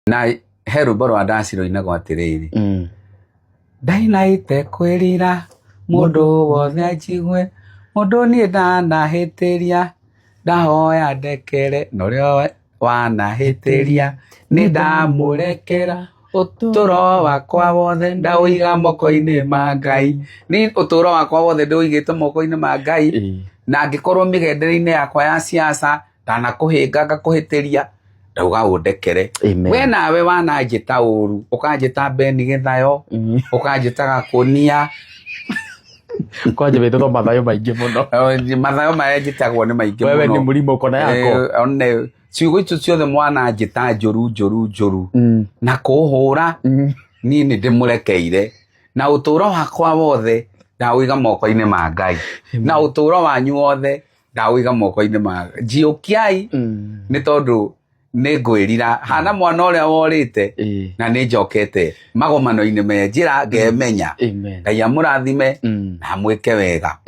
na he rwĩmbo rwa ndaci rũinagwo atĩrĩrĩ ndainaite kwĩrira mũndũ wothe anjigue mũndũ niĩ ndanahĩtĩria ndahoya ndekere norĩo wanahĩtĩria nĩ ndamũrekera ũtũro wakwa wothe ndaũiga moko-inĩ ma Ngai. Ni ũtũro wakwa wothe ndĩũigĩte moko-inĩ ma Ngai. Na angĩkorwo mĩgendere-inĩ yakwa ya siasa ndanakũhĩnga ngakũhĩtĩria ndauga ũndekere. We nawe wananjĩta ũru ũkanjĩta Beni Gĩthayo ũkanjĩta Gakũnia kwanje wĩtĩtwo mathayo maingĩ mũno. Mathayo marĩa njĩtagwo nĩ maingĩ mũno. Wewe nĩ mũrimũ kona yako. One ciugo icio ciothe mwananjĩta njũru na kũhũra niĩ nĩ ndĩmũrekeire na ũtũro wakwa wothe ndaũiga moko-inĩ ma Ngai. Na ũtũro wanyu wothe ndaũiga moko-inĩ ma Ngai. Njiũkiai nĩ tondũ nĩ ngwĩrira hana mwana ũrĩa worĩte na nĩ njokete magomano-inĩ me njĩra ngemenya. Ngai amũrathime na amwĩke wega.